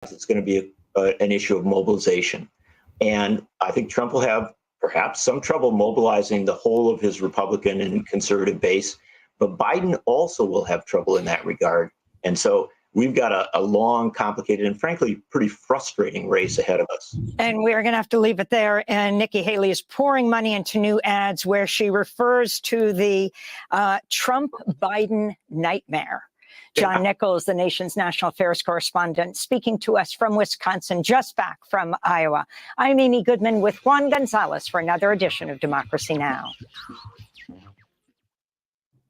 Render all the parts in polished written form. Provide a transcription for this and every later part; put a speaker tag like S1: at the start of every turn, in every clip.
S1: it's going to be an issue of mobilization. And I think Trump will have perhaps some trouble mobilizing the whole of his Republican and conservative base, but Biden also will have trouble in that regard. And so we've got a long, complicated, and frankly, pretty frustrating race ahead of us.
S2: And we're going to have to leave it there. And Nikki Haley is pouring money into new ads where she refers to the Trump-Biden nightmare. John Nichols, the nation's national affairs correspondent, speaking to us from Wisconsin, just back from Iowa. I'm Amy Goodman with Juan Gonzalez for another edition of Democracy Now!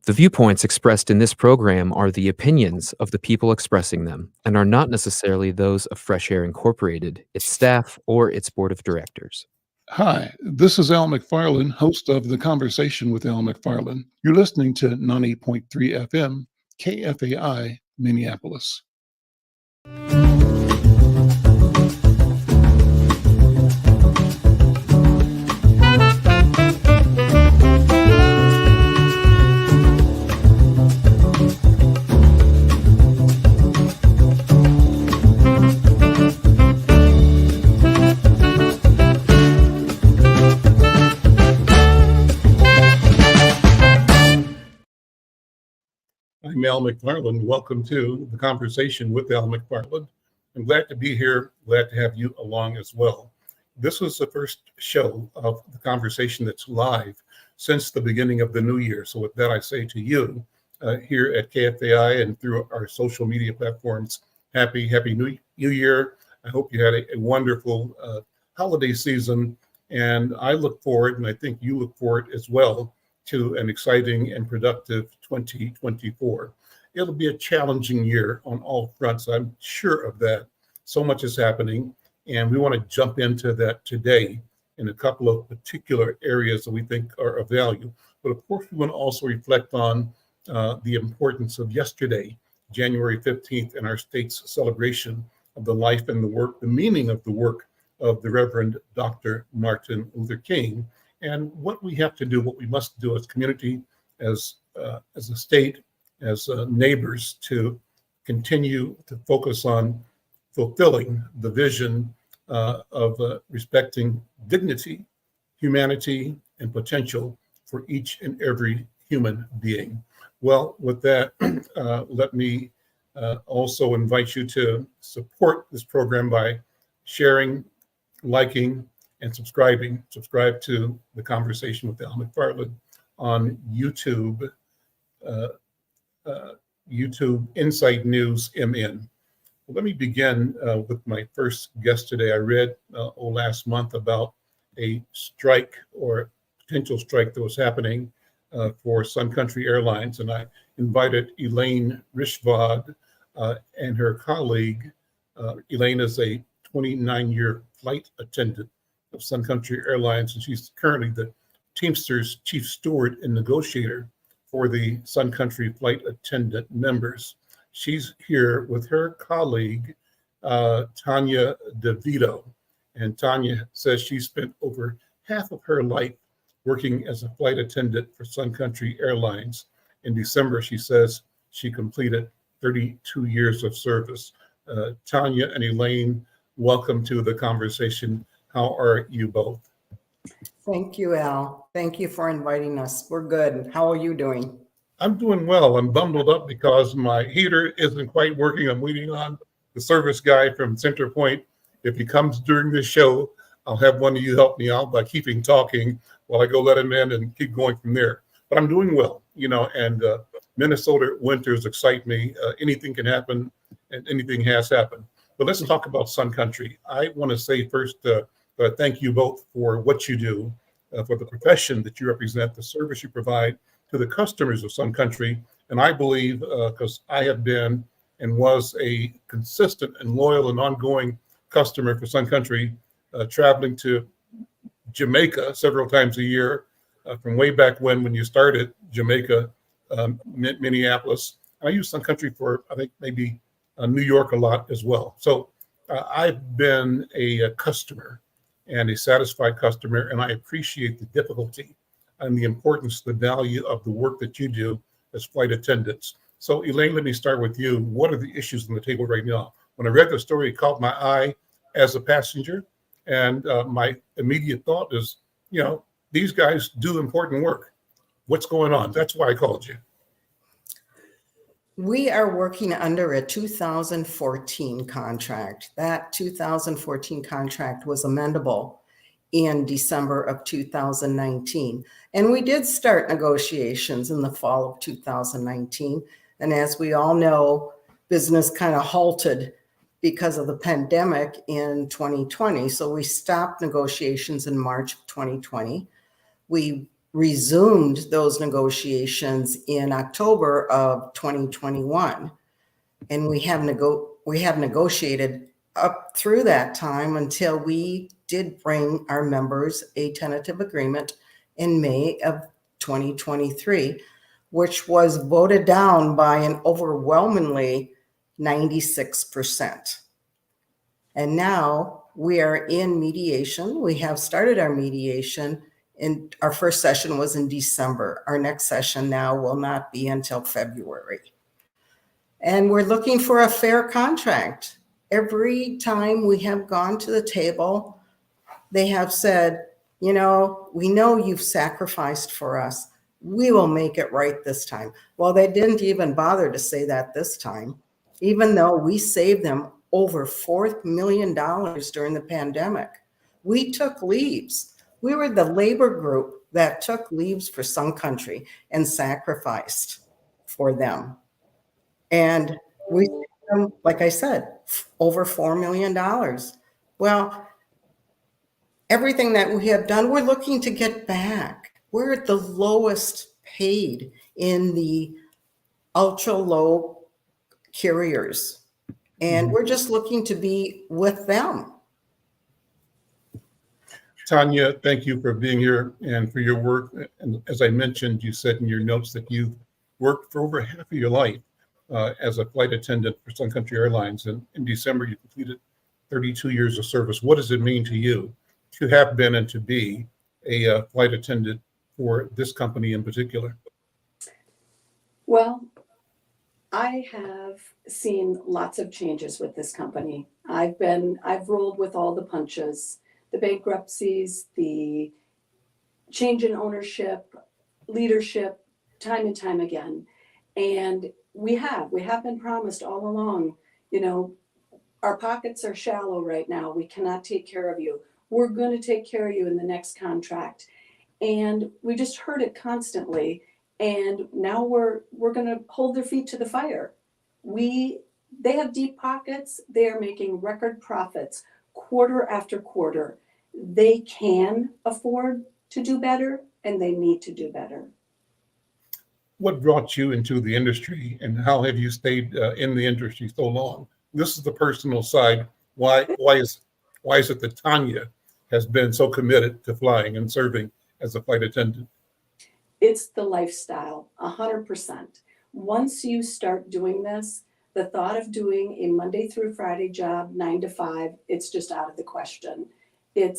S3: The viewpoints expressed in this program are the opinions of the people expressing them and are not necessarily those of Fresh Air Incorporated, its staff, or its board of directors.
S4: Hi, this is Al McFarland, host of The Conversation with Al McFarland. You're listening to 90.3 FM, KFAI, Minneapolis. I'm Al McFarland. Welcome to The Conversation with Al McFarland. I'm glad to be here. Glad to have you along as well. This was the first show of The Conversation that's live since the beginning of the new year. So with that, I say to you here at KFAI and through our social media platforms, Happy New Year. I hope you had a wonderful holiday season. And I look forward, and I think you look forward as well, to an exciting and productive 2024. It'll be a challenging year on all fronts. I'm sure of that. So much is happening, and we want to jump into that today in a couple of particular areas that we think are of value. But of course, we want to also reflect on the importance of yesterday, January 15th, and our state's celebration of the life and the work, the meaning of the work of the Reverend Dr. Martin Luther King, and what we have to do, what we must do as community, as a state, as neighbors, to continue to focus on fulfilling the vision of respecting dignity, humanity, and potential for each and every human being. Well, with that, let me also invite you to support this program by sharing, liking, and subscribing. Subscribe to The Conversation with Al McFarland on YouTube, YouTube Insight News MN. Well, let me begin with my first guest today. I read last month about a strike or potential strike that was happening for Sun Country Airlines, and I invited Elaine Rishovd and her colleague. Elaine is a 29-year flight attendant of Sun Country Airlines, and she's currently the Teamsters chief steward and negotiator for the Sun Country flight attendant members. She's here with her colleague, Tanya DeVito. And Tanya says she spent over half of her life working as a flight attendant for Sun Country Airlines. In December, she says she completed 32 years of service. Tanya and Elaine, welcome to The Conversation. How are you both?
S5: Thank you, Al. Thank you for inviting us. We're good. How are you doing?
S4: I'm doing well. I'm bundled up because my heater isn't quite working. I'm waiting on the service guy from Centerpoint. If he comes during this show, I'll have one of you help me out by keeping talking while I go let him in and keep going from there. But I'm doing well, and Minnesota winters excite me. Anything can happen, and anything has happened. But let's talk about Sun Country. I want to say first, thank you both for what you do, for the profession that you represent, the service you provide to the customers of Sun Country. And I believe, because I have been and was a consistent and loyal and ongoing customer for Sun Country, traveling to Jamaica several times a year, from way back when you started Jamaica, Minneapolis. I used Sun Country for, I think, maybe New York a lot as well. So I've been a customer and a satisfied customer, and I appreciate the difficulty and the importance, the value of the work that you do as flight attendants. So Elaine, let me start with you. What are the issues on the table right now when I read the story, it caught my eye as a passenger. And my immediate thought is, these guys do important work. What's going on? That's why I called you.
S5: We are working under a 2014 contract. That 2014 contract was amendable in December of 2019. And we did start negotiations in the fall of 2019. And as we all know, business kind of halted because of the pandemic in 2020. So we stopped negotiations in March of 2020. We resumed those negotiations in October of 2021. And we have negotiated up through that time until we did bring our members a tentative agreement in May of 2023, which was voted down by an overwhelmingly 96%. And now we are in mediation. We have started our mediation, and our first session was in December. Our next session now will not be until February. And we're looking for a fair contract. Every time we have gone to the table, they have said, we know you've sacrificed for us. We will make it right this time. Well, they didn't even bother to say that this time, even though we saved them over $4 million during the pandemic. We took leaves. We were the labor group that took leaves for Sun Country and sacrificed for them. And we, like I said, over $4 million. Well, everything that we have done, we're looking to get back. We're at the lowest paid in the ultra low carriers. And we're just looking to be with them.
S4: Tanya, thank you for being here and for your work. And as I mentioned, you said in your notes that you've worked for over half of your life as a flight attendant for Sun Country Airlines. And in December, you completed 32 years of service. What does it mean to you to have been and to be a flight attendant for this company in particular?
S6: Well, I have seen lots of changes with this company. I've rolled with all the punches, the bankruptcies, the change in ownership, leadership, time and time again. And we have been promised all along, our pockets are shallow right now. We cannot take care of you. We're going to take care of you in the next contract. And we just heard it constantly. And now we're going to hold their feet to the fire. They have deep pockets. They are making record profits quarter after quarter. They can afford to do better, and they need to do better.
S4: What brought you into the industry, and how have you stayed in the industry so long? This is the personal side. Why is it that Tanya has been so committed to flying and serving as a flight attendant?
S6: It's the lifestyle, 100%. Once you start doing this, the thought of doing a Monday through Friday job, 9 to 5, it's just out of the question. It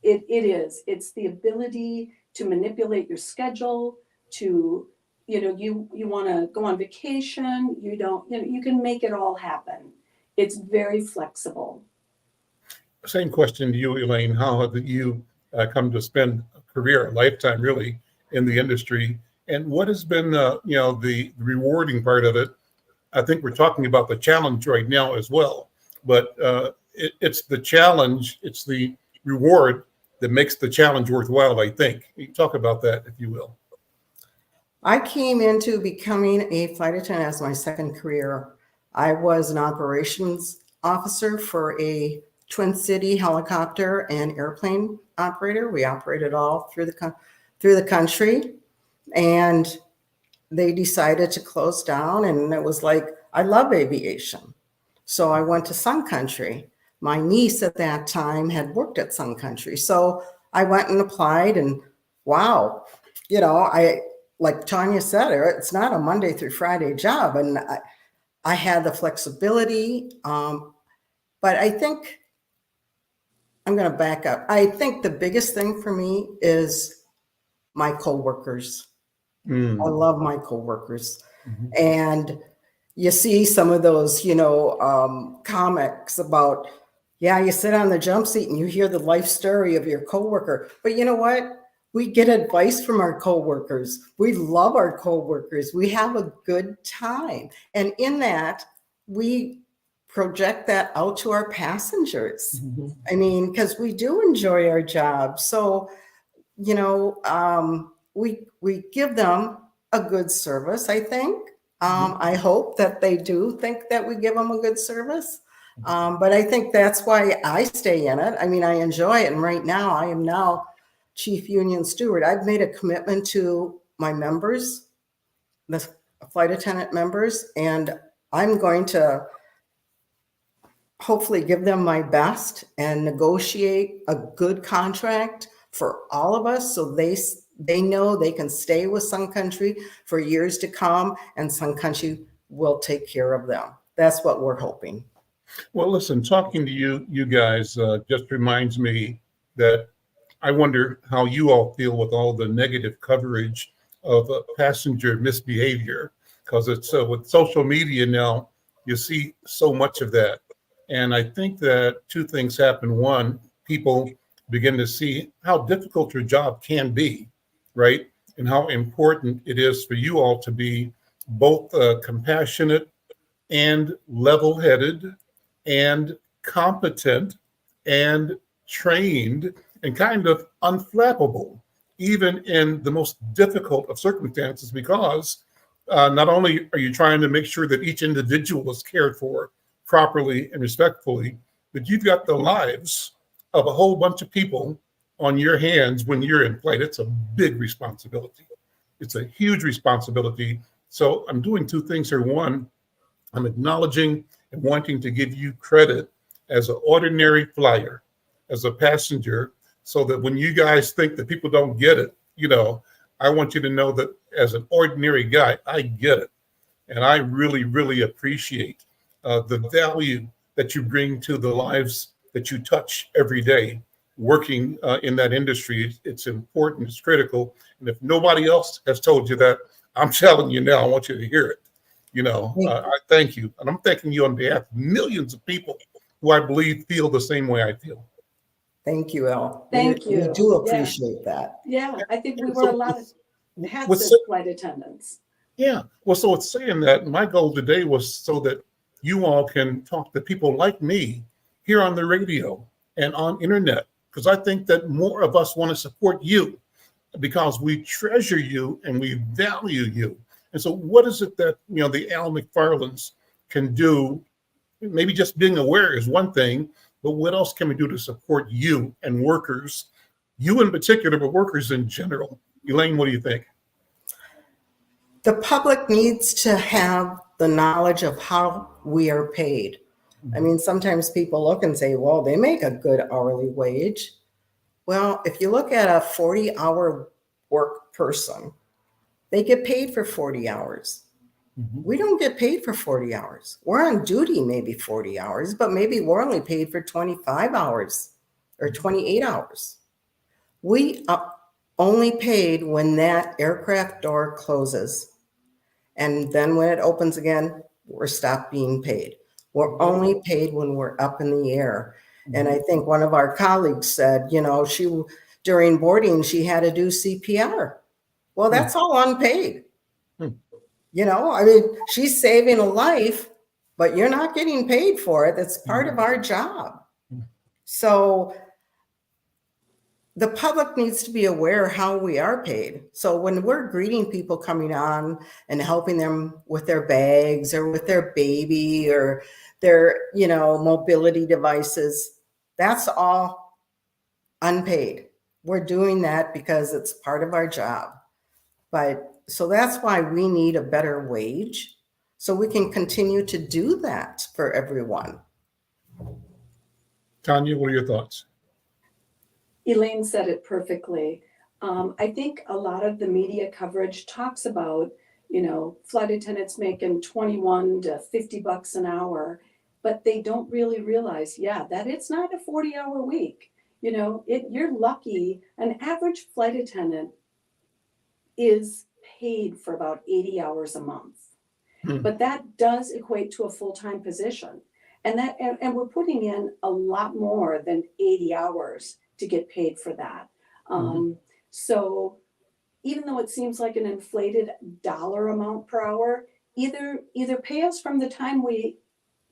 S6: is. It's the ability to manipulate your schedule, to, you want to go on vacation, you can make it all happen. It's very flexible.
S4: Same question to you, Elaine. How have you come to spend a career, a lifetime really, in the industry? And what has been, the rewarding part of it? I think we're talking about the challenge right now as well, but it's the challenge, it's the reward that makes the challenge worthwhile, I think. You talk about that, if you will.
S5: I came into becoming a flight attendant as my second career. I was an operations officer for a Twin City helicopter and airplane operator. We operated all through the country, and they decided to close down, and it was like, I love aviation. So I went to Sun Country. My niece at that time had worked at Sun Country. So I went and applied, and wow, like Tanya said, it's not a Monday through Friday job. And I had the flexibility. But I think I'm going to back up. I think the biggest thing for me is my coworkers. I love my coworkers. And, you see some of those, comics about, yeah, you sit on the jump seat and you hear the life story of your coworker. But you know what? We get advice from our coworkers. We love our coworkers. We have a good time. And in that, we project that out to our passengers. I mean, because we do enjoy our job. So, we give them a good service, I think. I hope that they do think that we give them a good service. But I think that's why I stay in it. I mean, I enjoy it. And right now, I am now Chief Union Steward. I've made a commitment to my members, the flight attendant members, and I'm going to hopefully give them my best and negotiate a good contract for all of us so they know they can stay with Sun Country for years to come, and Sun Country will take care of them. That's what we're hoping.
S4: Well, listen, talking to you guys just reminds me that I wonder how you all feel with all the negative coverage of passenger misbehavior, because it's with social media now, you see so much of that. And I think that two things happen. One, people begin to see how difficult your job can be, right? And how important it is for you all to be both compassionate and level-headed and competent and trained and kind of unflappable, even in the most difficult of circumstances, because not only are you trying to make sure that each individual is cared for properly and respectfully, but you've got the lives of a whole bunch of people on your hands when you're in flight. It's a big responsibility. It's a huge responsibility. So I'm doing two things here. One, I'm acknowledging and wanting to give you credit as an ordinary flyer, as a passenger, so that when you guys think that people don't get it, I want you to know that as an ordinary guy, I get it. And I really, really appreciate the value that you bring to the lives that you touch every day working in that industry. It's important, it's critical. And if nobody else has told you that, I'm telling you now, I want you to hear it. I thank you. And I'm thanking you on behalf of millions of people who I believe feel the same way I feel.
S5: Thank you, El.
S6: Thank you.
S5: We do appreciate that.
S6: Yeah, I think we wear a lot of hats as flight attendants.
S4: Yeah. Well, so it's saying that my goal today was so that you all can talk to people like me here on the radio and on internet, because I think that more of us want to support you because we treasure you and we value you. And so what is it that, the Al McFarlands can do? Maybe just being aware is one thing, but what else can we do to support you and workers, you in particular, but workers in general? Elaine, what do you think?
S5: The public needs to have the knowledge of how we are paid. I mean, sometimes people look and say, well, they make a good hourly wage. Well, if you look at a 40-hour work person, they get paid for 40 hours. We don't get paid for 40 hours. We're on duty maybe 40 hours, but maybe we're only paid for 25 hours or 28 hours. We are only paid when that aircraft door closes. And then when it opens again, we're stopped being paid. We're only paid when we're up in the air. And I think one of our colleagues said, during boarding, she had to do CPR. Well, that's all unpaid. She's saving a life, but you're not getting paid for it. That's part of our job. So the public needs to be aware how we are paid. So when we're greeting people coming on and helping them with their bags or with their baby or their, mobility devices, that's all unpaid. We're doing that because it's part of our job. So that's why we need a better wage, so we can continue to do that for everyone.
S4: Tanya, what are your thoughts?
S6: Elaine said it perfectly. I think a lot of the media coverage talks about, flight attendants making 21 to 50 bucks an hour, but they don't really realize, that it's not a 40-hour week. You're lucky. An average flight attendant is paid for about 80 hours a month. But that does equate to a full-time position. And we're putting in a lot more than 80 hours to get paid for that. So even though it seems like an inflated dollar amount per hour, either pay us from the time we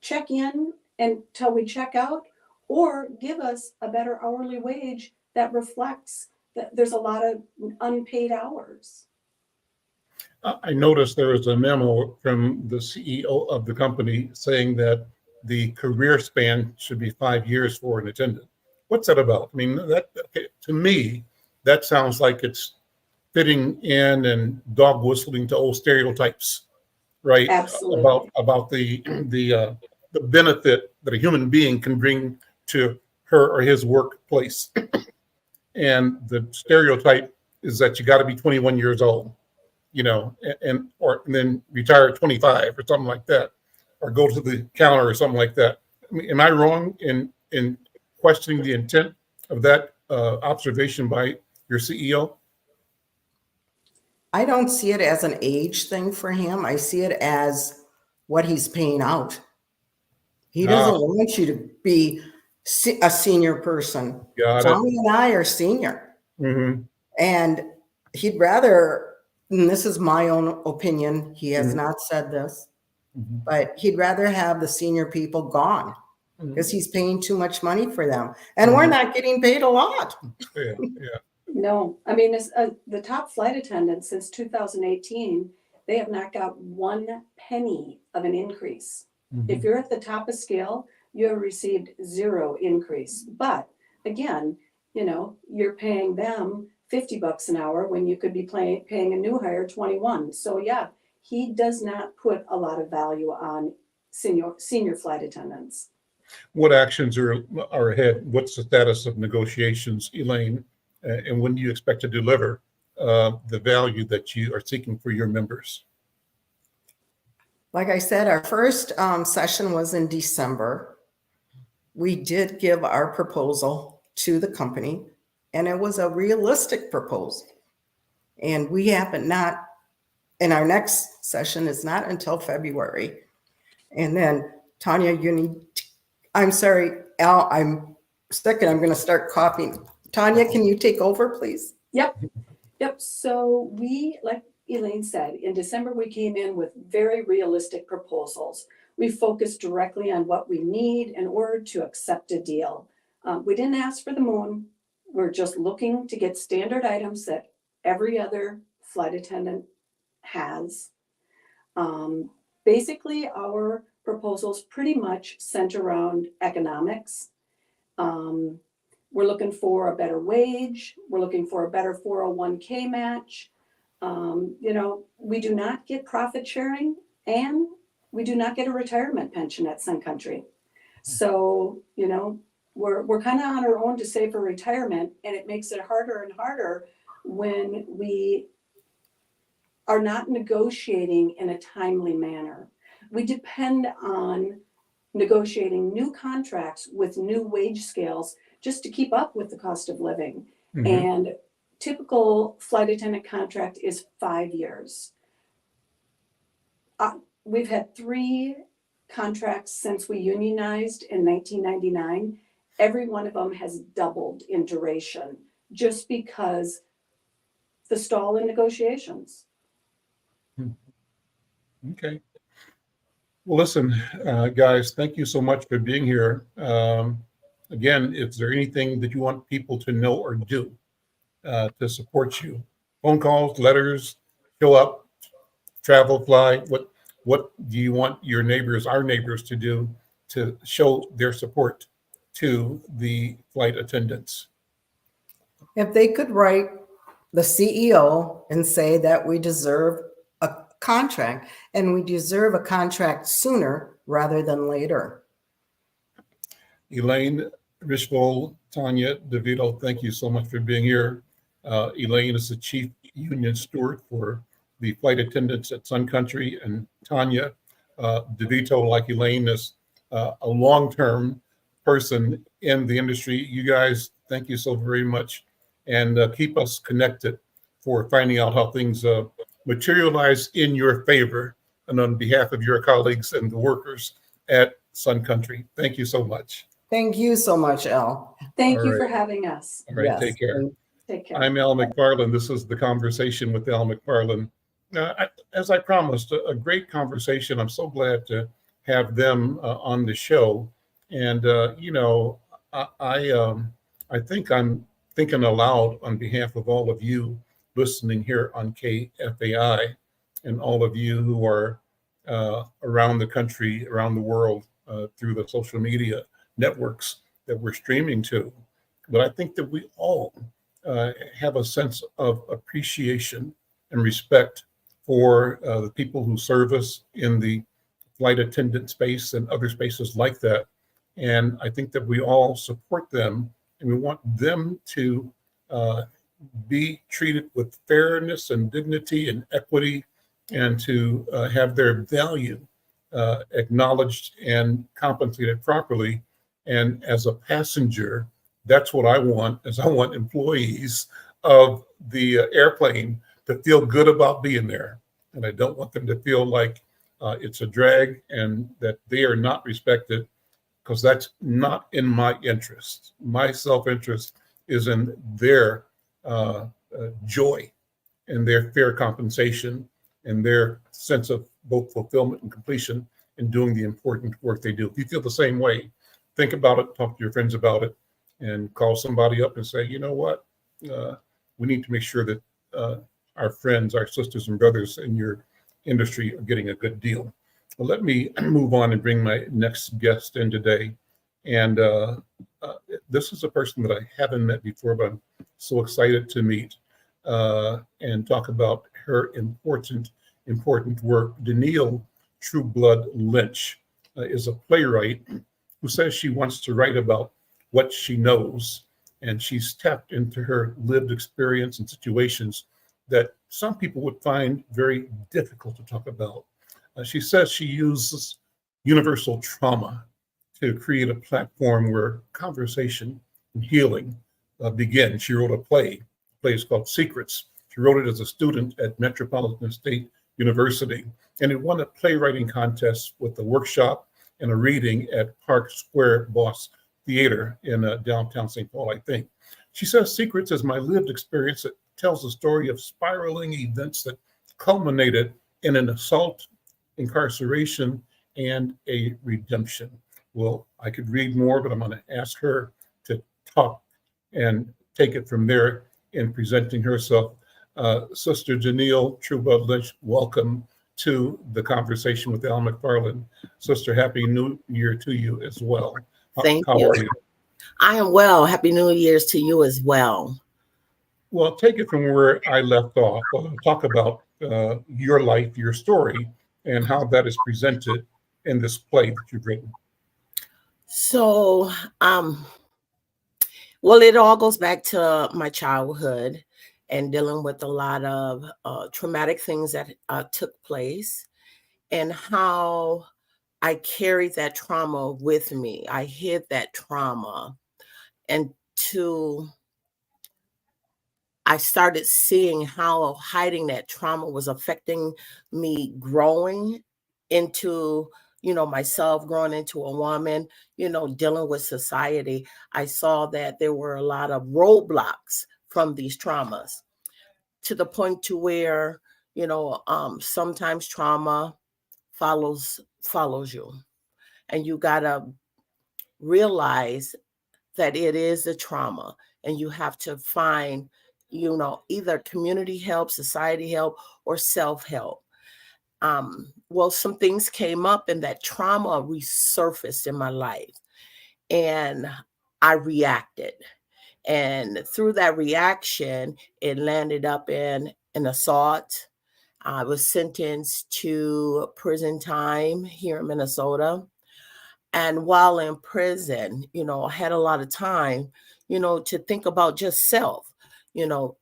S6: check in until we check out, or give us a better hourly wage that reflects that there's a lot of unpaid hours.
S4: I noticed there was a memo from the CEO of the company saying that the career span should be 5 years for an attendant. What's that about? I mean, to me, that sounds like it's fitting in and dog whistling to old stereotypes, right?
S6: Absolutely.
S4: About the benefit that a human being can bring to her or his workplace. And the stereotype is that you got to be 21 years old, and then retire at 25 or something like that, or go to the counter or something like that. I mean, am I wrong in questioning the intent of that observation by your CEO?
S5: I don't see it as an age thing for him. I see it as what he's paying out. He doesn't want you to be a senior person. Tommy and I are senior. And he'd rather, and this is my own opinion, he has not said this, but he'd rather have the senior people gone because he's paying too much money for them. And we're not getting paid a lot.
S4: Yeah.
S6: No, I mean, the top flight attendants since 2018, they have not got 1 penny of an increase. If you're at the top of scale, you have received 0 increase. But again, you're paying them $50 an hour when you could be paying a new hire 21. So yeah, he does not put a lot of value on senior flight attendants.
S4: What actions are ahead? What's the status of negotiations, Elaine? And when do you expect to deliver the value that you are seeking for your members?
S5: Like I said, our first session was in December. We did give our proposal to the company, and it was a realistic proposal. And we haven't and our next session is not until February. And then Tanya, I'm sorry, Al, I'm sick and I'm going to start coughing. Tanya, can you take over, please?
S6: Yep. So we, like Elaine said, in December, we came in with very realistic proposals. We focused directly on what we need in order to accept a deal. We didn't ask for the moon. We're just looking to get standard items that every other flight attendant has. Basically, our proposals pretty much center around economics. We're looking for a better wage. We're looking for a better 401k match. We do not get profit sharing, and we do not get a retirement pension at Sun Country. So, we're kind of on our own to save for retirement, and it makes it harder and harder when we are not negotiating in a timely manner. We depend on negotiating new contracts with new wage scales just to keep up with the cost of living. And typical flight attendant contract is 5 years. We've had 3 contracts since we unionized in 1999. Every one of them has doubled in duration just because the stall in negotiations.
S4: Okay. Well, listen, guys, thank you so much for being here. Again, is there anything that you want people to know or do to support you? Phone calls, letters, show up, travel, fly. What do you want your neighbors, our neighbors, to do to show their support to the flight attendants?
S5: If they could write the CEO and say that we deserve a contract, and we deserve a contract sooner rather than later.
S4: Elaine Rishovd, Tanya DeVito, thank you so much for being here. Elaine is the Chief Union Steward for the flight attendants at Sun Country, and Tanya DeVito, like Elaine, is a long-term person in the industry. You guys, thank you so very much, and keep us connected for finding out how things materialize in your favor and on behalf of your colleagues and the workers at Sun Country. Thank you so much.
S5: Thank you so much, Elle.
S6: Thank
S4: All
S6: you
S4: right.
S6: for having us.
S4: All right,
S5: Yes.
S4: take care.
S6: Take care.
S4: I'm Al McFarland. This is The Conversation with Al McFarland. As I promised, a great conversation. I'm so glad to have them on the show. And, I think I'm thinking aloud on behalf of all of you listening here on KFAI and all of you who are around the country, around the world through the social media networks that we're streaming to. But I think that we all have a sense of appreciation and respect for the people who serve us in the flight attendant space and other spaces like that. And I think that we all support them, and we want them to be treated with fairness and dignity and equity, and to have their value acknowledged and compensated properly. And as a passenger, that's what I want, is I want employees of the airplane to feel good about being there. And I don't want them to feel like it's a drag and that they are not respected, because that's not in my interest. My self-interest is in their joy and their fair compensation and their sense of both fulfillment and completion in doing the important work they do. If you feel the same way, think about it, talk to your friends about it, and call somebody up and say, you know what, we need to make sure that our friends, our sisters and brothers in your industry are getting a good deal. Well, let me move on and bring my next guest in today. And this is a person that I haven't met before, but I'm so excited to meet and talk about her important work. Deneal Trueblood Lynch is a playwright who says she wants to write about what she knows, and she's tapped into her lived experience and situations that some people would find very difficult to talk about. She says she uses universal trauma to create a platform where conversation and healing begin. She wrote a play. The play is called Secrets. She wrote it as a student at Metropolitan State University, and it won a playwriting contest with a workshop and a reading at Park Square Boss Theater in downtown St. Paul, I think. She says Secrets is my lived experience that tells the story of spiraling events that culminated in an assault, incarceration, and a redemption. Well, I could read more, but I'm going to ask her to talk and take it from there in presenting herself. Sister Deneal Trueblood Lynch, welcome to The Conversation with Al McFarland. Sister, Happy New Year to you as well.
S7: Thank
S4: How
S7: you.
S4: are you?
S7: I am well. Happy New Year's to you as well.
S4: Well, take it from where I left off. Talk about your life, your story, and how that is presented in this play that you've written.
S7: So, well, it all goes back to my childhood and dealing with a lot of traumatic things that took place, and how I carried that trauma with me. I hid that trauma, and I started seeing how hiding that trauma was affecting me growing into, myself, growing into a woman, dealing with society. I saw that there were a lot of roadblocks from these traumas, to the point to where, sometimes trauma follows you, and you gotta realize that it is a trauma, and you have to find, either community help, society help, or self-help. Well, some things came up, and that trauma resurfaced in my life, and I reacted. And through that reaction, it landed up in an assault. I was sentenced to prison time here in Minnesota. And while in prison, I had a lot of time, to think about just self,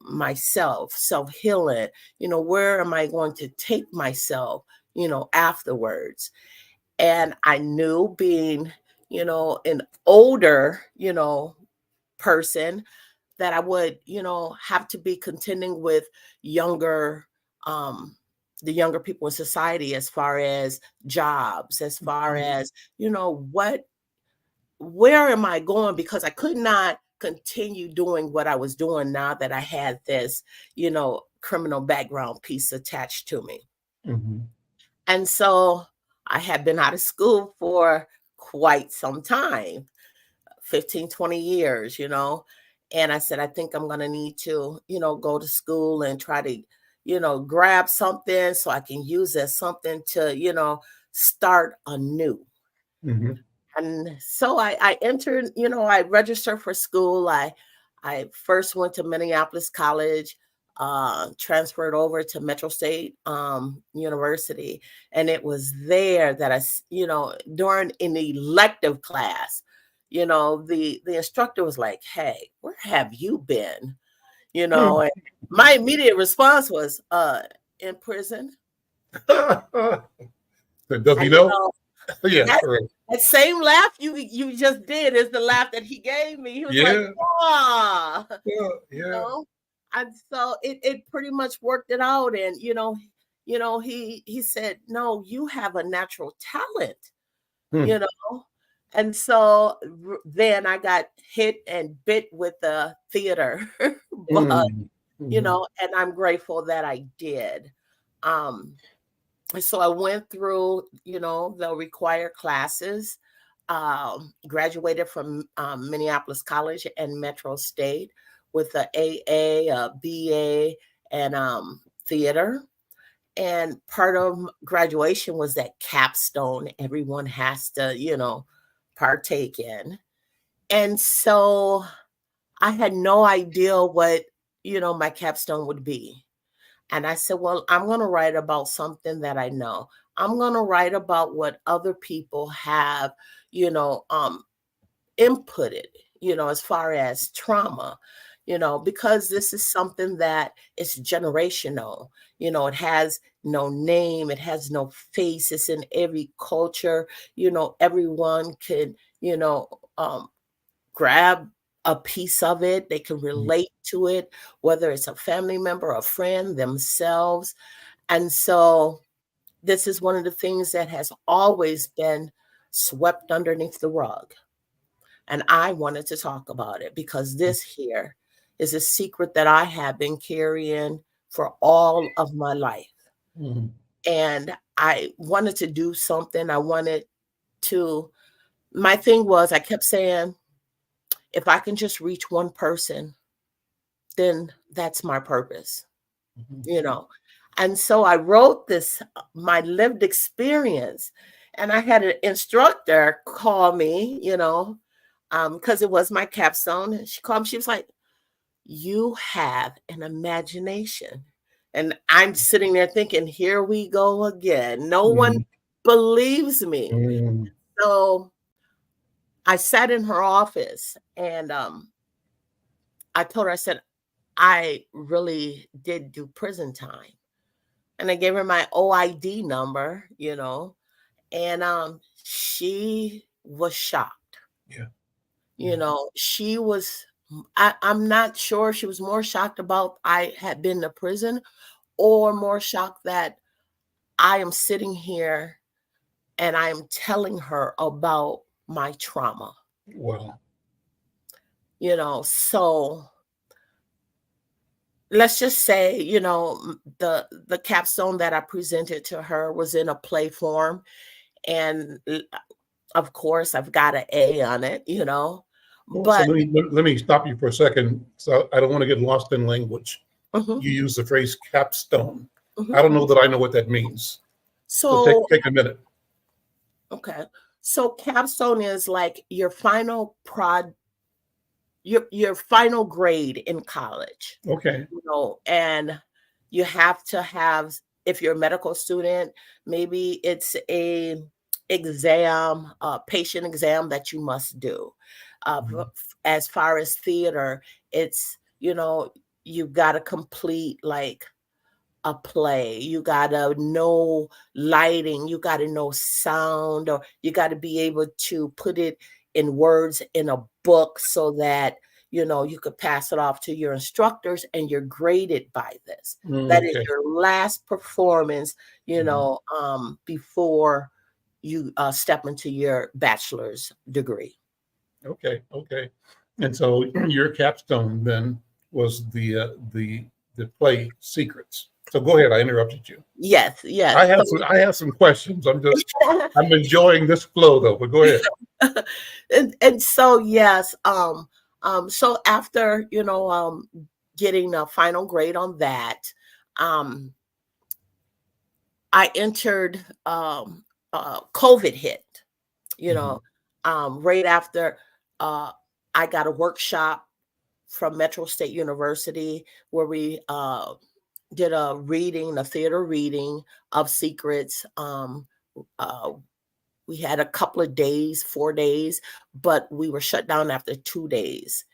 S7: myself, self-healing, where am I going to take myself, afterwards? And I knew, being, an older, person, that I would, have to be contending with younger the younger people in society as far as jobs, as far as, where am I going? Because I could not continue doing what I was doing now that I had this, criminal background piece attached to me.
S4: Mm-hmm.
S7: And so I had been out of school for quite some time, 15, 20 years, and I said, I think I'm going to need to, go to school and try to, grab something so I can use as something to, start anew.
S4: Mm-hmm.
S7: And so I entered, I registered for school. I first went to Minneapolis College, transferred over to Metro State University. And it was there that I, during an elective class, the instructor was like, hey, where have you been? And my immediate response was, in prison.
S4: Does he
S7: And,
S4: know? Yeah,
S7: that same laugh you just did is the laugh that he gave me. He was like, "Ah,"
S4: yeah.
S7: And so it pretty much worked it out. And he said, "No, you have a natural talent," And so then I got hit and bit with the theater bug, and I'm grateful that I did. So I went through, the required classes, graduated from Minneapolis College and Metro State with a AA, a BA, and theater. And part of graduation was that capstone everyone has to, partake in. And so I had no idea what, my capstone would be. And I said, well, I'm going to write about something that I know. I'm going to write about what other people have, inputted, as far as trauma, because this is something that is generational. It has no name, it has no face, it's in every culture, everyone can, grab a piece of it. They can relate to it, whether it's a family member, a friend, themselves. And so this is one of the things that has always been swept underneath the rug. And I wanted to talk about it because this here is a secret that I have been carrying for all of my life.
S4: Mm-hmm.
S7: And I wanted to do something. My thing was, I kept saying, if I can just reach one person, then that's my purpose, And so I wrote this, my lived experience, and I had an instructor call me, because it was my capstone. And she called me, she was like, you have an imagination. And I'm sitting there thinking, here we go again. No one believes me.
S4: Mm-hmm.
S7: So I sat in her office and I told her, I said, I really did do prison time. And I gave her my OID number, and she was shocked.
S4: Yeah.
S7: She was, I'm not sure, she was more shocked about I had been to prison or more shocked that I am sitting here and I am telling her about my trauma.
S4: Wow.
S7: So let's just say, the capstone that I presented to her was in a play form. And of course, I've got an A on it,
S4: But so let me stop you for a second. So I don't want to get lost in language.
S7: Mm-hmm.
S4: You use the phrase capstone.
S7: Mm-hmm.
S4: I don't know that I know what that means. So take a minute.
S7: Okay. So capstone is like your final your final grade in college.
S4: Okay.
S7: And you have to have, if you're a medical student, maybe it's a exam, patient exam that you must do. As far as theater, it's, you've got to complete like a play. You got to know lighting, you got to know sound, or you got to be able to put it in words in a book so that, you could pass it off to your instructors and you're graded by this.
S4: Mm,
S7: That is
S4: okay.
S7: your last performance, before you step into your bachelor's degree.
S4: Okay. And so your capstone then was the play Secrets. So go ahead. I interrupted you.
S7: Yes.
S4: I have some questions. I'm enjoying this flow though. But go ahead.
S7: and so yes, so after getting a final grade on that, I entered. COVID hit. Right after I got a workshop from Metro State University where we did a theater reading of Secrets. We had a couple of days, 4 days, but we were shut down after 2 days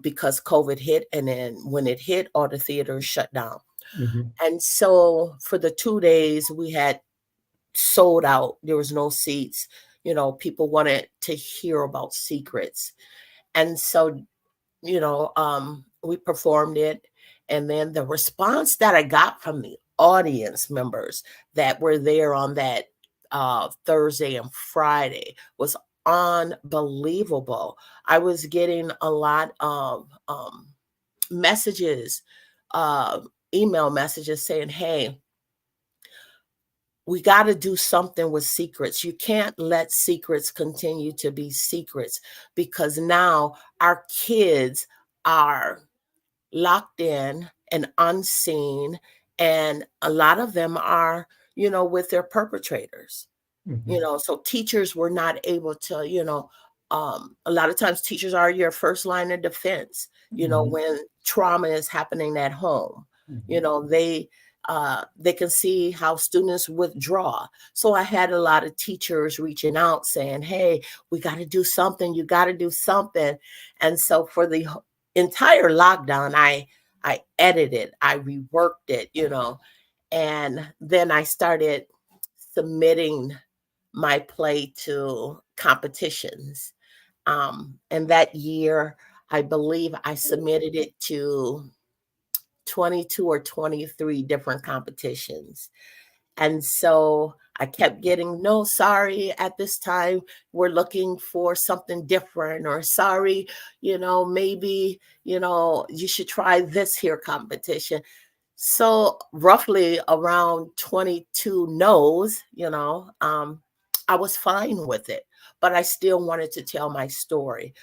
S7: because COVID hit. And then when it hit, all the theaters shut down. And so for the 2 days, we had sold out. There was no seats. People wanted to hear about Secrets. And so, we performed it. And then the response that I got from the audience members that were there on that Thursday and Friday was unbelievable. I was getting a lot of messages, email messages saying, hey, we got to do something with Secrets. You can't let Secrets continue to be secrets because now our kids are locked in and unseen. And a lot of them are, with their perpetrators, so teachers were not able to, a lot of times teachers are your first line of defense, when trauma is happening at home, they can see how students withdraw. So I had a lot of teachers reaching out saying, hey, we got to do something. You got to do something. And so for the entire lockdown, I edited, I reworked it, and then I started submitting my play to competitions. And that year, I believe I submitted it to 22 or 23 different competitions. And so I kept getting, no, sorry, at this time, we're looking for something different, or sorry, maybe, you should try this here competition. So roughly around 22 no's, I was fine with it, but I still wanted to tell my story.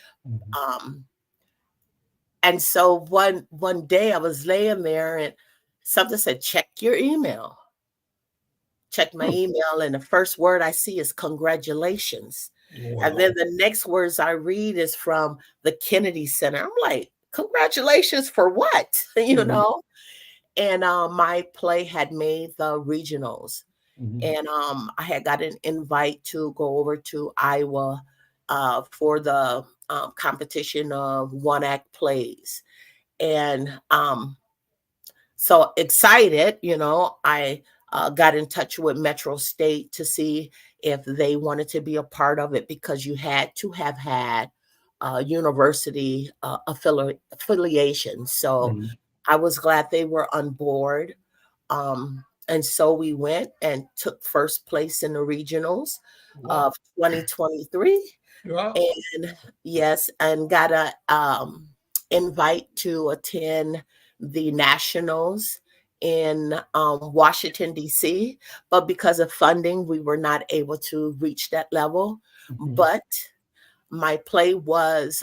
S7: And so one day I was laying there and something said, check your email. Check my email. And the first word I see is congratulations. Wow. And then the next words I read is from the Kennedy Center. I'm like, congratulations for what? And my play had made the regionals. And I had got an invite to go over to Iowa for the competition of one-act plays. And so excited, I got in touch with Metro State to see if they wanted to be a part of it, because you had to have had university affiliation. So I was glad they were on board. And so we went and took first place in the regionals of 2023. Wow. And yes, and got a invite to attend the nationals in Washington, D.C. But because of funding, we were not able to reach that level. But my play was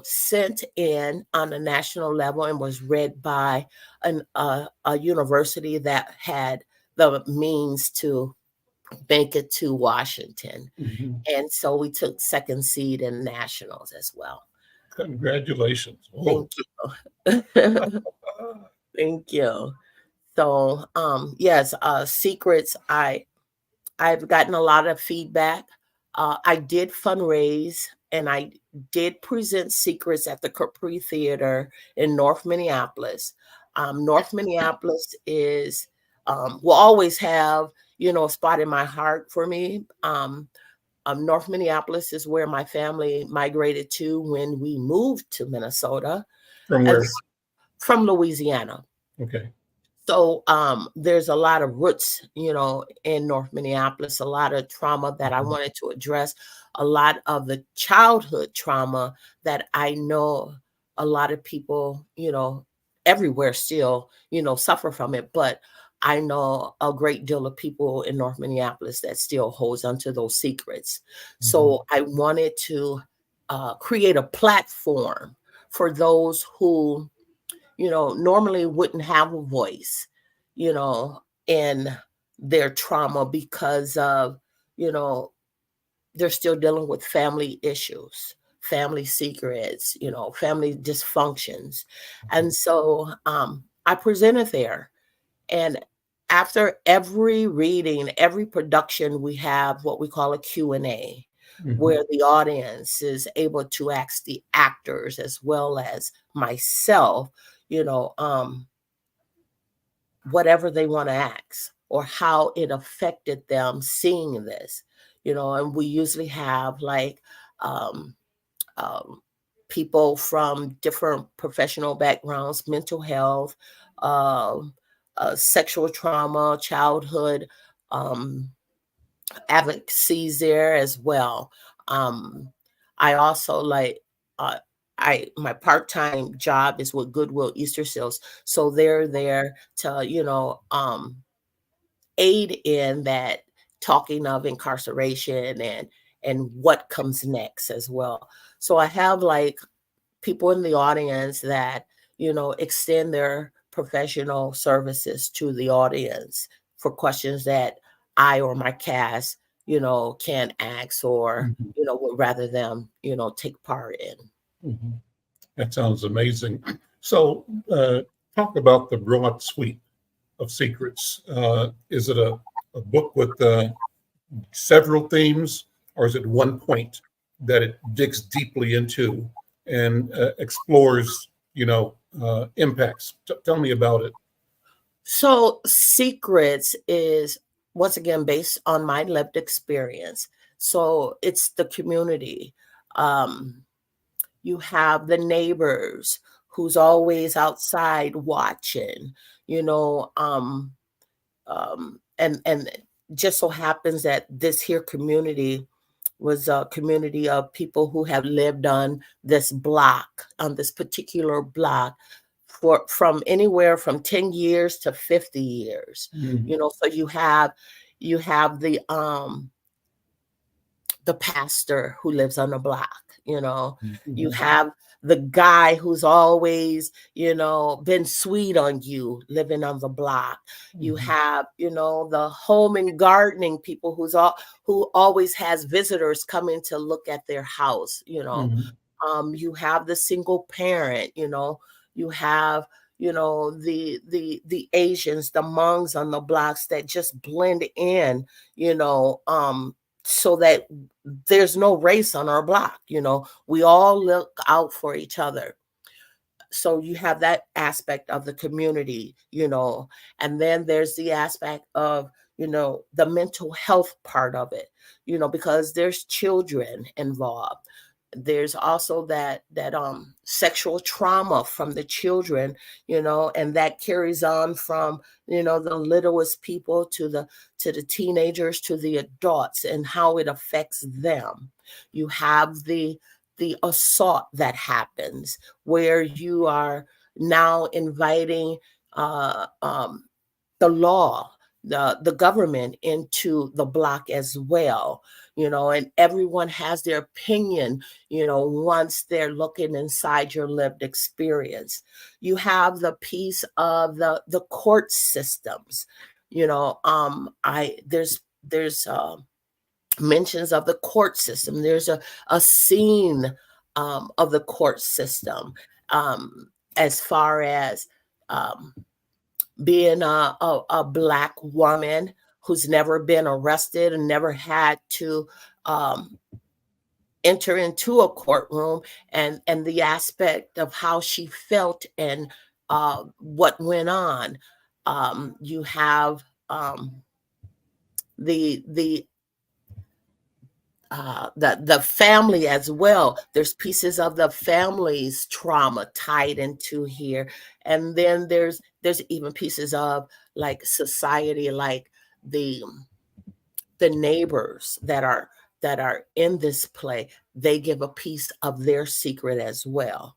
S7: sent in on a national level and was read by a university that had the means to make it to Washington. And so we took second seed in nationals as well.
S4: Congratulations.
S7: Thank you. Thank you. So yes, Secrets, I've gotten a lot of feedback. I did fundraise and I did present Secrets at the Capri Theater in North Minneapolis. North Minneapolis will always have, a spot in my heart for me. North Minneapolis is where my family migrated to when we moved to Minnesota.
S4: From where?
S7: From Louisiana.
S4: Okay.
S7: So there's a lot of roots, in North Minneapolis, a lot of trauma that I wanted to address, a lot of the childhood trauma that I know a lot of people, everywhere still, suffer from it. But I know a great deal of people in North Minneapolis that still holds onto those secrets. So I wanted to create a platform for those who normally wouldn't have a voice, in their trauma because of, they're still dealing with family issues, family secrets, family dysfunctions. And so I presented there. And after every reading, every production, we have what we call a Q&A, where the audience is able to ask the actors as well as myself, whatever they want to ask or how it affected them seeing this, and we usually have like people from different professional backgrounds, mental health, sexual trauma, childhood, advocacies there as well. I also my part-time job is with Goodwill Easter Seals. So they're there to, aid in that talking of incarceration and what comes next as well. So I have like people in the audience that, extend their professional services to the audience for questions that I or my cast, can ask or, would rather them, take part in.
S4: That sounds amazing. So talk about the broad suite of secrets. Is it a book with several themes, or is it one point that it digs deeply into and explores, impacts? Tell me about it.
S7: So Secrets is, once again, based on my lived experience. So it's the community. You have the neighbors who's always outside watching, and just so happens that this here community was a community of people who have lived on this block, on this particular block, from anywhere from 10 years to 50 years. So you have the pastor who lives on the block, you have the guy who's always, been sweet on you living on the block. You have, the home and gardening people who always has visitors coming to look at their house, you have the single parent, you have, the Asians, the Hmongs on the blocks that just blend in, so that there's no race on our block. We all look out for each other. So you have that aspect of the community, and then there's the aspect of, the mental health part of it, because there's children involved. There's also that sexual trauma from the children, and that carries on from, the littlest people to the teenagers to the adults and how it affects them. You have the assault that happens where you are now inviting the law, the government into the block as well, and everyone has their opinion, once they're looking inside your lived experience. You have the piece of the court systems, there's mentions of the court system. There's a scene of the court system, as far as being a Black woman who's never been arrested and never had to enter into a courtroom, and the aspect of how she felt and what went on. You have the the family as well. There's pieces of the family's trauma tied into here, and then there's even pieces of like society, like the neighbors that are in this play. They give a piece of their secret as well,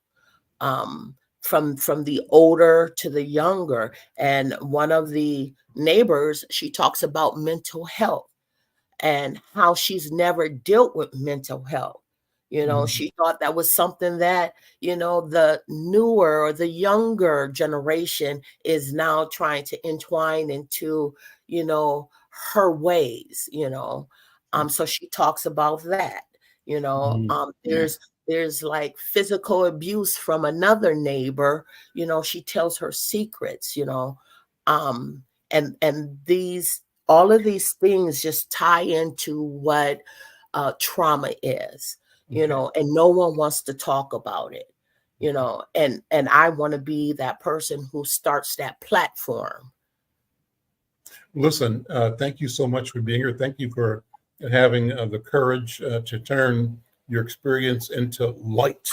S7: from the older to the younger. And one of the neighbors, she talks about mental health and how she's never dealt with mental health. She thought that was something that, the newer or the younger generation is now trying to entwine into, her ways, so she talks about that, there's like physical abuse from another neighbor, she tells her secrets, and these all of these things just tie into what trauma is, and no one wants to talk about it, and I want to be that person who starts that platform.
S4: Listen, thank you so much for being here. Thank you for having the courage to turn your experience into light,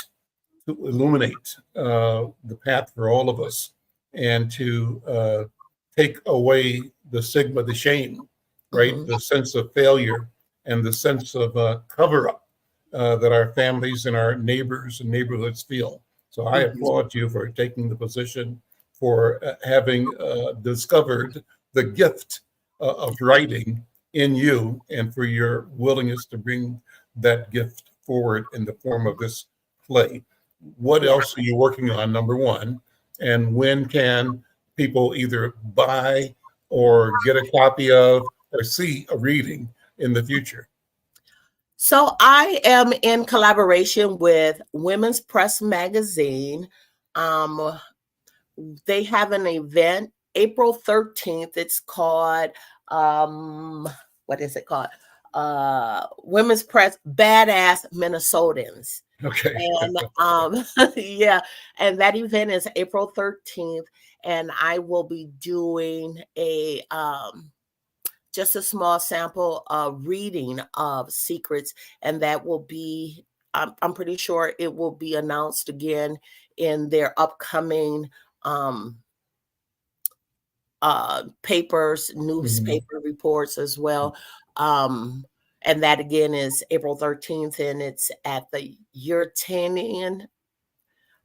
S4: to illuminate the path for all of us, and to take away the stigma, the shame, right?
S7: Mhm.
S4: The sense of failure and the sense of cover up that our families and our neighbors and neighborhoods feel. So I applaud you for taking the position, for having discovered the gift of writing in you, and for your willingness to bring that gift forward in the form of this play. What else are you working on, number one? And when can people either buy or get a copy of or see a reading in the future?
S7: So I am in collaboration with Women's Press Magazine. They have an event April 13th. It's called, what is it called? Women's Press Badass Minnesotans.
S4: Okay.
S7: And yeah, and that event is April 13th. And I will be doing a just a small sample reading of secrets, and that will be, I'm pretty sure it will be announced again in their upcoming papers, newspaper reports as well. And that again is April 13th, and it's at the Uretanian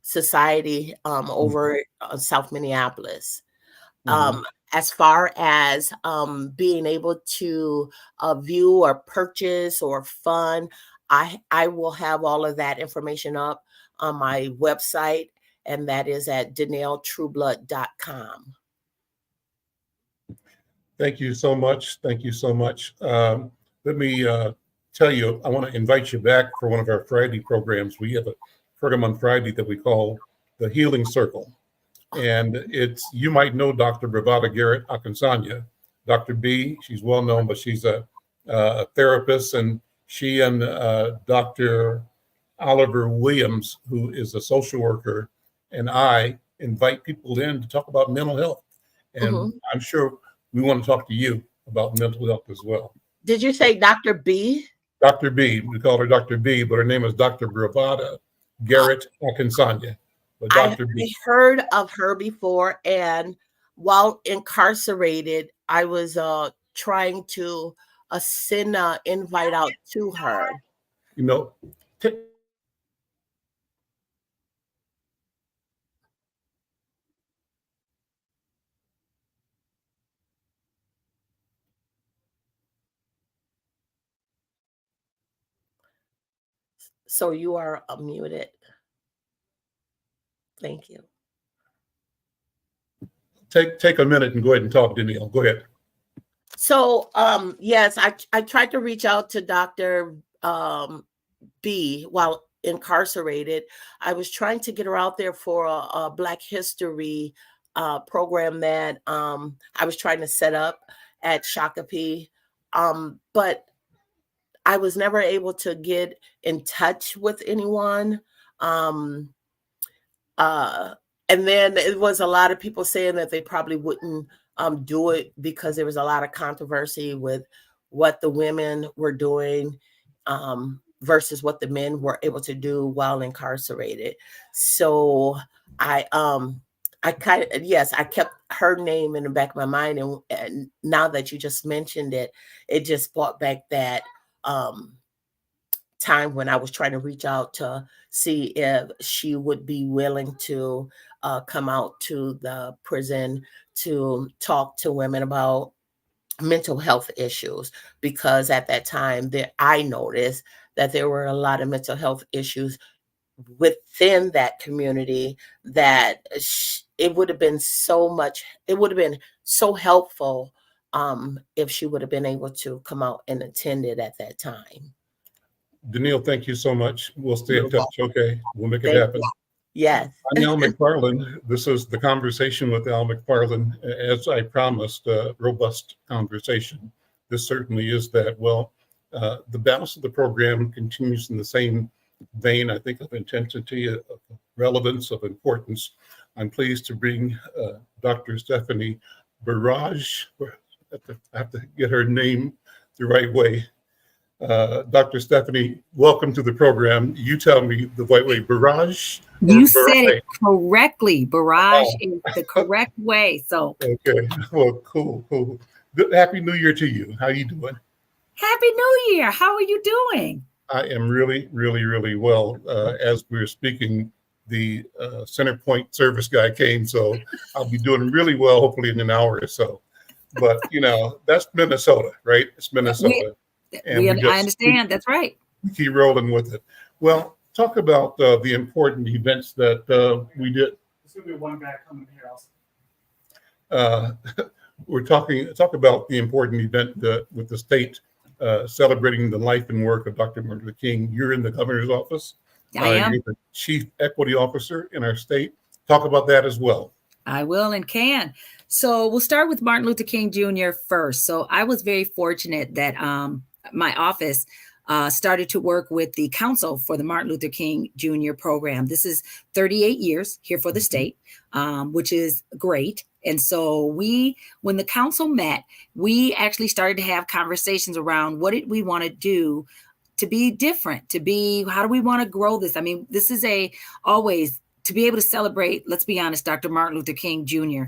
S7: Society over South Minneapolis. As far as being able to view or purchase or fund, I will have all of that information up on my website, and that is at denealtrueblood.com.
S4: Thank you so much. Thank you so much. Let me tell you, I want to invite you back for one of our Friday programs. We have a program on Friday that we call the Healing Circle. And it's, you might know Dr. Bravada Garrett Akinsanya, Dr. B. She's well known, but she's a therapist, and she and Dr. Oliver Williams, who is a social worker, and I invite people in to talk about mental health. And I'm sure we want to talk to you about mental health as well.
S7: Did you say Dr. B?
S4: Dr. B. We call her Dr. B, but her name is Dr. Bravada Garrett Akinsanya.
S7: I heard of her before, and while incarcerated, I was trying to send an invite out to her.
S4: You know,
S7: So you are muted. Thank you.
S4: Take a minute and go ahead and talk, Deneal. Go ahead.
S7: So yes, I tried to reach out to Dr. B while incarcerated. I was trying to get her out there for a Black History program that I was trying to set up at Shakopee, but I was never able to get in touch with anyone. And then it was a lot of people saying that they probably wouldn't do it because there was a lot of controversy with what the women were doing versus what the men were able to do while incarcerated. So I kept her name in the back of my mind, and now that you just mentioned it, it just brought back that time when I was trying to reach out to see if she would be willing to come out to the prison to talk to women about mental health issues, because at that time I noticed that there were a lot of mental health issues within that community, that it would have been so helpful if she would have been able to come out and attend it at that time.
S4: Deneal, thank you so much. We'll stay in
S7: You're
S4: touch. Okay, we'll make it
S7: Thank
S4: happen.
S7: you. Yes.
S4: I'm Al McFarland. This is the conversation with Al McFarland. As I promised, a robust conversation. This certainly is that. Well, the balance of the program continues in the same vein, I think, of intensity, of relevance, of importance. I'm pleased to bring Dr. Stephanie Barrage. I have to get her name the right way. Dr. Stephanie, welcome to the program. You tell me the right way, Barrage?
S8: You said it correctly. Barrage is the correct way. So
S4: okay, well, cool. Good, Happy New Year to you. How you doing?
S8: Happy New Year. How are you doing?
S4: I am really, really, really well. As we were speaking, the Center Point service guy came, so I'll be doing really well, hopefully in an hour or so. But that's Minnesota, right? It's Minnesota.
S8: I understand. That's right.
S4: Keep rolling with it. Well, talk about the important events that we did.
S9: There's going to be one guy coming here also.
S4: We're talk about the important event with the state celebrating the life and work of Dr. Martin Luther King. You're in the governor's office.
S8: I am.
S4: You're the chief equity officer in our state. Talk about that as well.
S8: I will and can. So we'll start with Martin Luther King Jr. first. So I was very fortunate that my office started to work with the Council for the Martin Luther King Jr. program. This is 38 years here for the state, which is great. And so when the council met, we actually started to have conversations around what did we want to do to be different, how do we want to grow this? I mean, this is always to be able to celebrate, let's be honest, Dr. Martin Luther King Jr.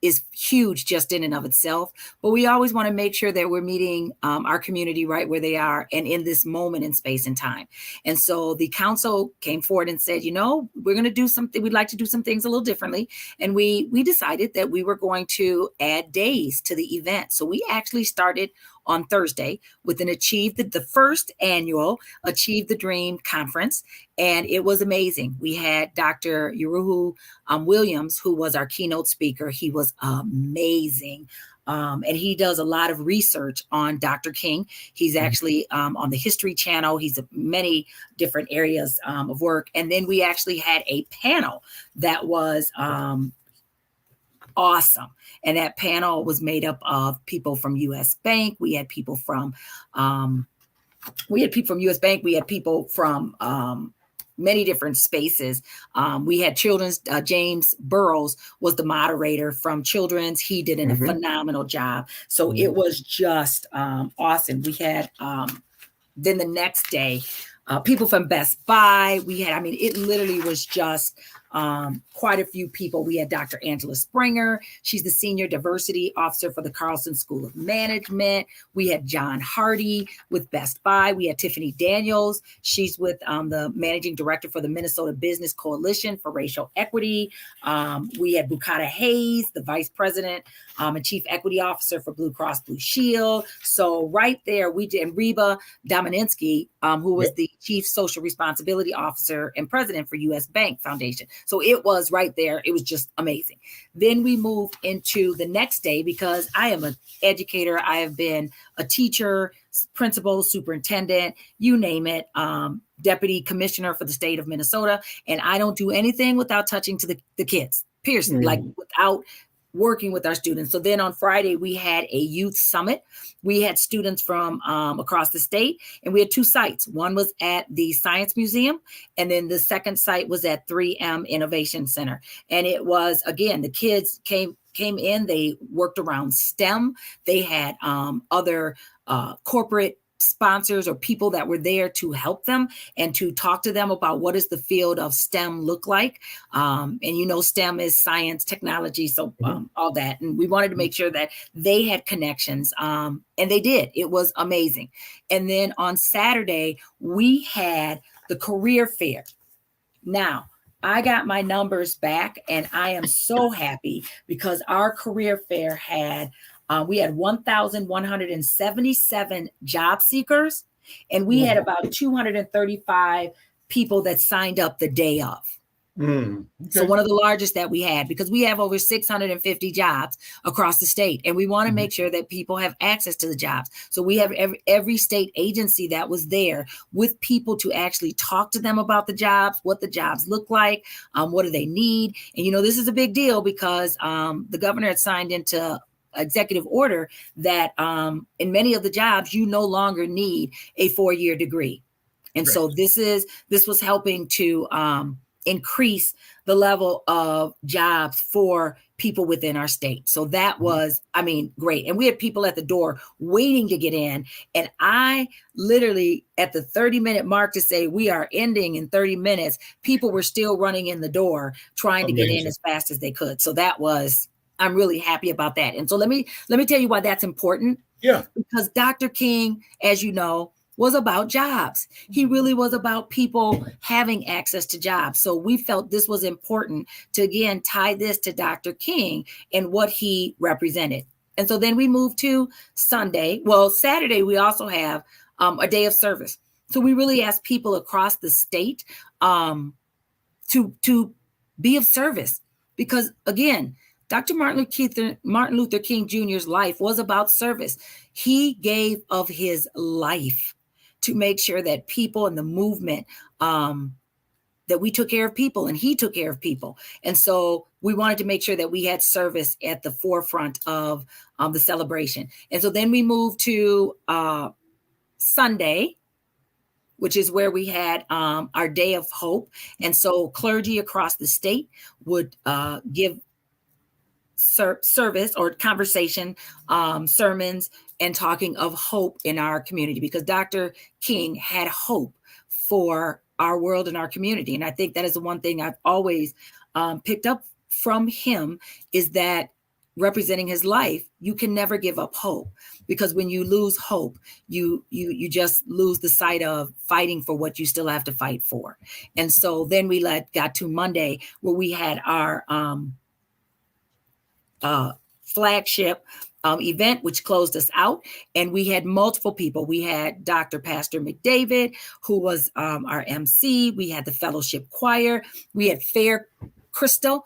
S8: Is huge just in and of itself. But we always want to make sure that we're meeting our community right where they are and in this moment in space and time. And so the council came forward and said, we're going to do something. We'd like to do some things a little differently. And we decided that we were going to add days to the event. So we actually started on Thursday with the first annual Achieve the Dream conference. And it was amazing. We had Dr. Yeruhu Williams, who was our keynote speaker. He was amazing. And he does a lot of research on Dr. King. He's actually on the History Channel. He's many different areas of work. And then we actually had a panel that was awesome. And that panel was made up of people from U.S. Bank. We had people from U.S. Bank. We had people from many different spaces. We had Children's, James Burrows was the moderator from Children's. He did a phenomenal job. So it was just awesome. We had, then the next day, people from Best Buy. It literally was just quite a few people. We had Dr. Angela Springer. She's the Senior Diversity Officer for the Carlson School of Management. We had John Hardy with Best Buy. We had Tiffany Daniels. She's with the Managing Director for the Minnesota Business Coalition for Racial Equity. We had Bukata Hayes, the Vice President and Chief Equity Officer for Blue Cross Blue Shield. So right there, we did, and Reba Domaninsky, who was the Chief Social Responsibility Officer and President for U.S. Bank Foundation. So it was right there. It was just amazing. Then we moved into the next day because I am an educator. I have been a teacher, principal, superintendent, you name it, deputy commissioner for the state of Minnesota. And I don't do anything without touching to the kids, period, like without working with our students. So then on Friday, we had a youth summit. We had students from across the state, and we had two sites. One was at the Science Museum, and then the second site was at 3M Innovation Center. And it was, again, the kids came in, they worked around STEM. They had other corporate sponsors or people that were there to help them and to talk to them about what does the field of STEM look like. And STEM is science, technology, so all that. And we wanted to make sure that they had connections, and they did. It was amazing. And then on Saturday, we had the career fair. Now, I got my numbers back, and I am so happy because our career fair we had 1,177 job seekers, and we had about 235 people that signed up the day of.
S4: Okay.
S8: So one of the largest that we had, because we have over 650 jobs across the state, and we want to make sure that people have access to the jobs. So we have every state agency that was there with people to actually talk to them about the jobs, what the jobs look like, what do they need. And, this is a big deal because the governor had signed into executive order that in many of the jobs, you no longer need a 4-year degree. And so this was helping to increase the level of jobs for people within our state. So that was, great. And we had people at the door waiting to get in. And I literally at the 30-minute mark to say we are ending in 30 minutes, people were still running in the door trying to get in as fast as they could. So I'm really happy about that. And so let me tell you why that's important.
S4: Yeah.
S8: Because Dr. King, as you know, was about jobs. He really was about people having access to jobs. So we felt this was important to, again, tie this to Dr. King and what he represented. And so then we moved to Sunday. Well, Saturday, we also have a day of service. So we really asked people across the state to be of service because, again, Dr. Martin Luther King Jr.'s life was about service. He gave of his life to make sure that people in the movement, that we took care of people and he took care of people. And so we wanted to make sure that we had service at the forefront of the celebration. And so then we moved to Sunday, which is where we had our Day of Hope. And so clergy across the state would give service or conversation, sermons, and talking of hope in our community, because Dr. King had hope for our world and our community. And I think that is the one thing I've always picked up from him, is that representing his life, you can never give up hope, because when you lose hope, you just lose the sight of fighting for what you still have to fight for. And so then we got to Monday, where we had our flagship event, which closed us out. And we had multiple people. We had Dr. Pastor McDavid, who was our MC. We had the fellowship choir. We had Fair Crystal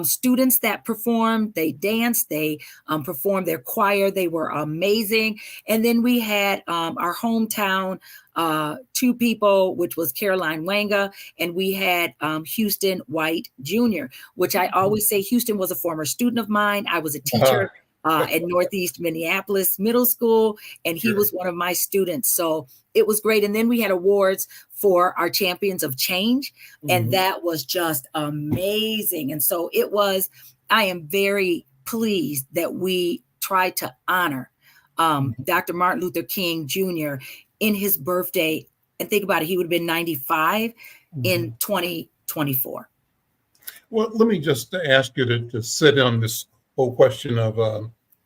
S8: students that performed. They danced. They performed their choir. They were amazing. And then we had our hometown two people, which was Caroline Wanga, and we had Houston White Jr., which I always say Houston was a former student of mine. I was a teacher at Northeast Minneapolis Middle School, and he was one of my students. So it was great. And then we had awards for our champions of change, and that was just amazing. And so I am very pleased that we tried to honor Dr. Martin Luther King Jr. in his birthday. And think about it, he would have been 95 in 2024.
S4: Well, let me just ask you to sit on this whole question of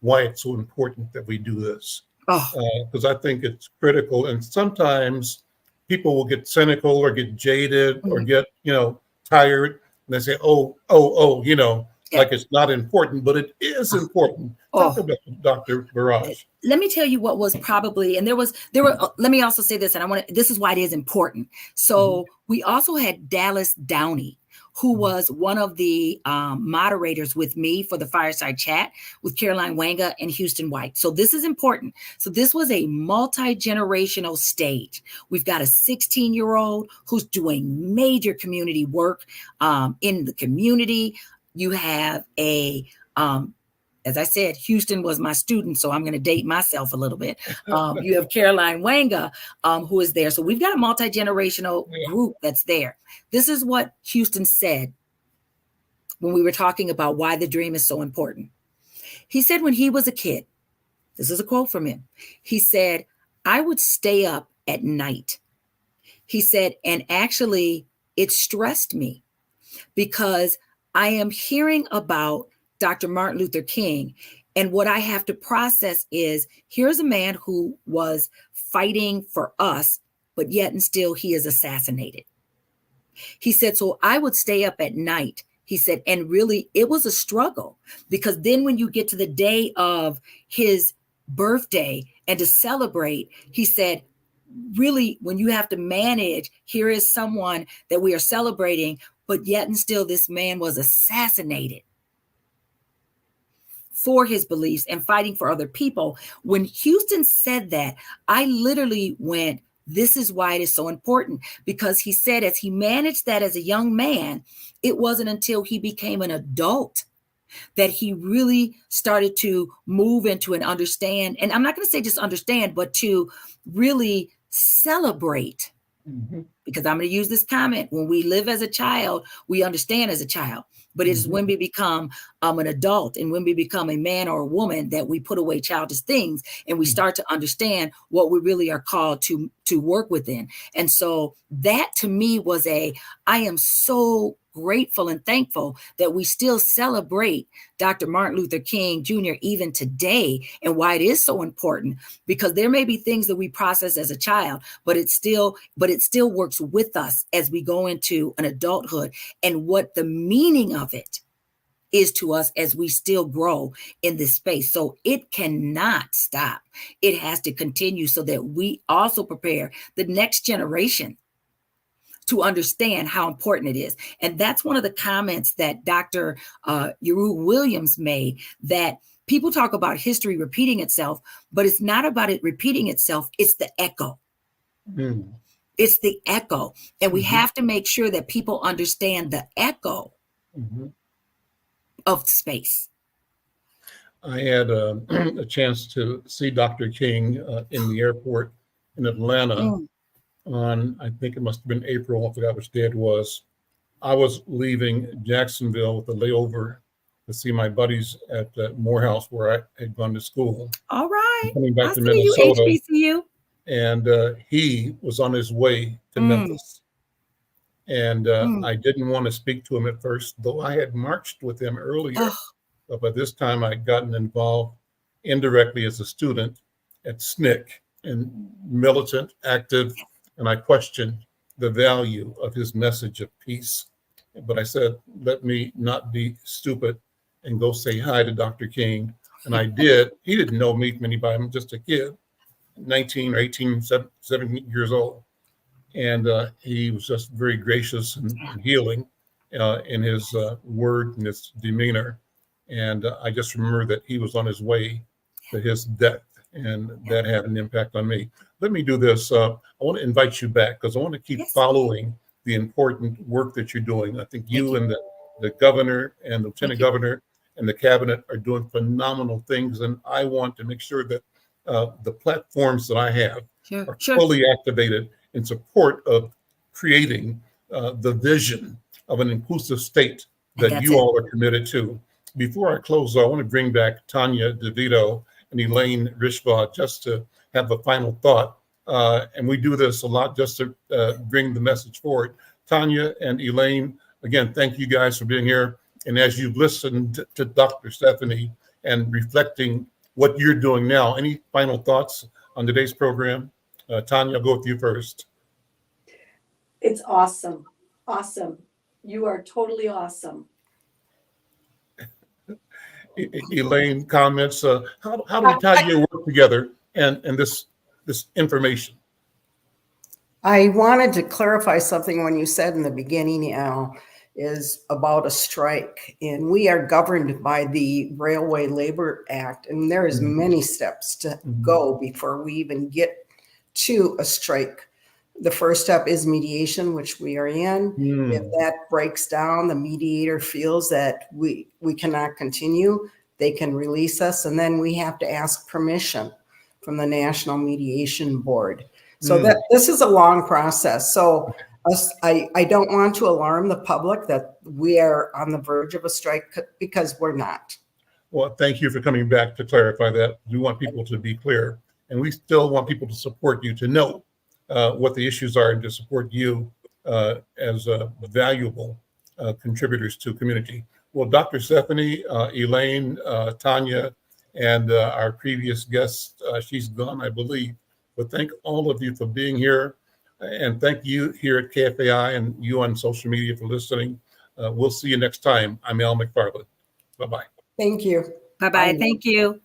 S4: why it's so important that we do this. Because I think it's critical. And sometimes people will get cynical or get jaded or get, tired. And they say, like it's not important, but it is important. Talk about Dr. Barrage.
S8: Let me tell you what was probably, and there were, let me also say this, and this is why it is important. So we also had Dallas Downey, who was one of the moderators with me for the fireside chat with Caroline Wanga and Houston White. So this is important. So this was a multi-generational stage. We've got a 16-year-old who's doing major community work in the community. You have as I said, Houston was my student, so I'm going to date myself a little bit. You have Caroline Wanga, who is there. So we've got a multi-generational group that's there. This is what Houston said when we were talking about why the dream is so important. He said when he was a kid, this is a quote from him. He said, I would stay up at night. He said, and actually it stressed me because I am hearing about Dr. Martin Luther King. And what I have to process is, here's a man who was fighting for us, but yet and still he is assassinated. He said, so I would stay up at night. He said, and really it was a struggle, because then when you get to the day of his birthday and to celebrate, he said, really, when you have to manage, here is someone that we are celebrating, but yet and still this man was assassinated for his beliefs and fighting for other people. When Houston said that, I literally went, this is why it is so important, because he said as he managed that as a young man, it wasn't until he became an adult that he really started to move into and understand. And I'm not going to say just understand, but to really celebrate. Because I'm going to use this comment. When we live as a child, we understand as a child. But it is when we become an adult and when we become a man or a woman that we put away childish things and we start to understand what we really are called to work within. And so that to me was I am so grateful and thankful that we still celebrate Dr. Martin Luther King Jr. even today, and why it is so important, because there may be things that we process as a child, but it still works with us as we go into an adulthood, and what the meaning of it is to us as we still grow in this space. So it cannot stop. It has to continue so that we also prepare the next generation to understand how important it is. And that's one of the comments that Dr. Yeru Williams made, that people talk about history repeating itself, but it's not about it repeating itself. It's the echo. It's the echo. And we have to make sure that people understand the echo of space.
S4: I had a chance to see Dr. King in the airport in Atlanta on, I think it must have been April, I forgot which day it was. I was leaving Jacksonville with a layover to see my buddies at Morehouse, where I had gone to school.
S8: All right.
S4: Coming back to
S8: see you,
S4: Minnesota.
S8: HBCU.
S4: And he was on his way to Memphis. And I didn't want to speak to him at first, though I had marched with him earlier. But by this time, I'd gotten involved indirectly as a student at SNCC, and militant, active, and I questioned the value of his message of peace. But I said, let me not be stupid and go say hi to Dr. King. And I did. He didn't know me from anybody. I'm just a kid, 19 or 18, 17 years old. And he was just very gracious and healing in his word and his demeanor. And I just remember that he was on his way to his death, and that had an impact on me. Let me do this. I want to invite you back because I want to keep following the important work that you're doing. I think you and the governor and the lieutenant governor and the cabinet are doing phenomenal things. And I want to make sure that the platforms that I have are fully activated in support of creating the vision of an inclusive state that you all are committed to. Before I close, I want to bring back Tanya DeVito and Elaine Rishovd just to have a final thought. And we do this a lot just to bring the message forward. Tanya and Elaine, again, thank you guys for being here. And as you've listened to Dr. Stephanie and reflecting what you're doing now, any final thoughts on today's program? Tanya, I'll go with you first.
S6: It's awesome. Awesome. You are totally awesome.
S4: Elaine, comments. How do we tie your work together and this information?
S5: I wanted to clarify something when you said in the beginning, Al, is about a strike. And we are governed by the Railway Labor Act. And there is many steps to go before we even get to a strike. The first step is mediation, which we are in. If that breaks down, the mediator feels that we cannot continue, they can release us. And then we have to ask permission from the National Mediation Board. So that this is a long process. So I don't want to alarm the public that we are on the verge of a strike, because we're not.
S4: Well, thank you for coming back to clarify that. We want people to be clear. And we still want people to support you, to know what the issues are, and to support you as valuable contributors to community. Well, Dr. Stephanie, Elaine, Tanya, and our previous guest, she's gone, I believe. But thank all of you for being here. And thank you here at KFAI and you on social media for listening. We'll see you next time. I'm Al McFarland. Bye-bye.
S5: Thank you.
S8: Bye-bye. Thank you.